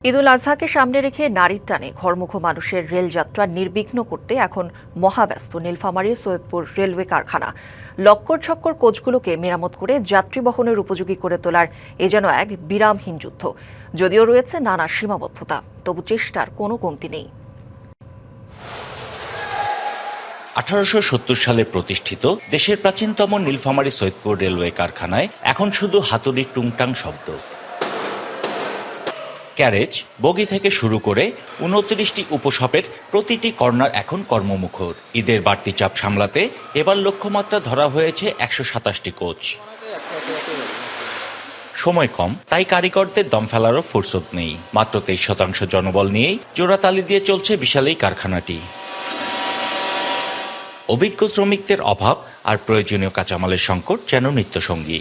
ঈদুল আজহাকে সামনে রেখে নারীর টানে ঘরমুখো মানুষের রেলযাত্রা নির্বিঘ্ন করতে এখন মহাব্যস্ত নীলফামারীর সৈয়দপুর রেলওয়ে কারখানা। লক্কর ছক্কর কোচগুলোকে মেরামত করে যাত্রী বহনের উপযোগী করে তোলার এ যেন এক বিরামহীন যুদ্ধ। যদিও রয়েছে নানা সীমাবদ্ধতা, তবু চেষ্টার কোনো কমতি নেই। 1870 সালে প্রতিষ্ঠিত দেশের প্রাচীনতম নীলফামারী সৈয়দপুর রেলওয়ে কারখানায় এখন শুধু হাতুড়ির টুংটাং শব্দ। ক্যারেজ, বগি থেকে শুরু করে 29টি উপশপের প্রতিটি কর্নার এখন কর্মমুখর। ঈদের বাড়তি চাপ সামলাতে এবার লক্ষ্যমাত্রা ধরা হয়েছে 127টি কোচ। সময় কম, তাই কারিগরদের দম ফেলারও ফুরসত নেই। মাত্র 23% জনবল নিয়েই জোড়াতালি দিয়ে চলছে বিশাল এই কারখানাটি। অভিজ্ঞ শ্রমিকদের অভাব আর প্রয়োজনীয় কাঁচামালের সংকট যেন নিত্যসঙ্গী।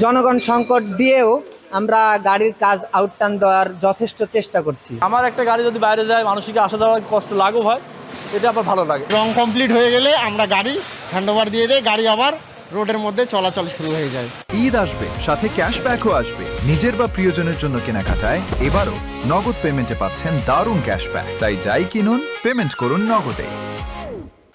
জনগণ সংকট দিয়েও আমরা গাড়ির কাজ আউটটান দেওয়ার যথেষ্ট চেষ্টা করছি। আমার একটা গাড়ি যদি বাইরে যায়, মানসিক আসা যাওয়া কষ্ট লাঘব হয়, এটা আবার ভালো লাগে। রং কমপ্লিট হয়ে গেলে আমরা গাড়ি হ্যান্ডওভার দিয়ে দেই, গাড়ি আবার রোডের মধ্যে চলাচল শুরু হয়ে যায়। ঈদ আসবে, সাথে ক্যাশব্যাকও আসবে। নিজের বা প্রিয়জনের জন্য কেনাকাটায় এবারও নগদ পেমেন্টে পাচ্ছেন দারুণ ক্যাশব্যাক। তাই যাই কিনুন, পেমেন্ট করুন নগদে।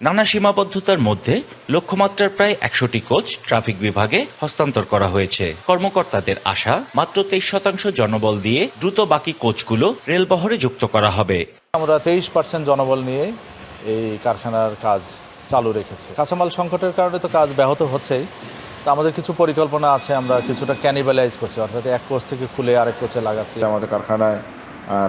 নানা সীমাবদ্ধতার মধ্যে লক্ষ্যমাত্রার প্রায় 100টি কোচ ট্রাফিক বিভাগে হস্তান্তর করা হয়েছে। কর্মকর্তাদের আশা, মাত্র 23% জনবল দিয়ে দ্রুত বাকি কোচগুলো রেলবহরে যুক্ত করা হবে। আমরা 23% জনবল নিয়ে এই কারখানার কাজ চালু রেখেছি। কাঁচামাল সংকটের কারণে তো কাজ ব্যাহত হচ্ছেই। তো আমাদের কিছু পরিকল্পনা আছে, আমরা কিছুটা ক্যানিবালাইজ করছি, অর্থাৎ এক কোচ থেকে খুলে আরেক কোচে লাগাচ্ছি। আমাদের কারখানায়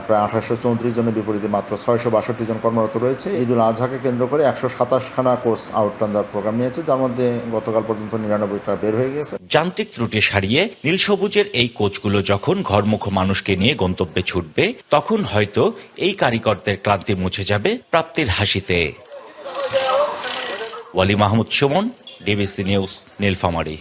প্রায় 1834 জনের বিপরীতে মাত্র 662 জন কর্মরত রয়েছে। ঈদুল আজহাকে কেন্দ্র করে 127খানা কোচ আউটটান দেওয়ার প্রোগ্রাম নিয়েছে, যার মধ্যে গতকাল পর্যন্ত 99টা বের হয়ে গেছে। যান্ত্রিক ত্রুটি সারিয়ে নীল সবুজের এই কোচগুলো যখন ঘরমুখো মানুষকে নিয়ে গন্তব্যে ছুটবে, তখন হয়তো এই কারিগরদের ক্লান্তি মুছে যাবে প্রাপ্তির হাসিতে। ওয়ালি মাহমুদ সুমন, ডিবিসি নিউজ, নীলফামারী।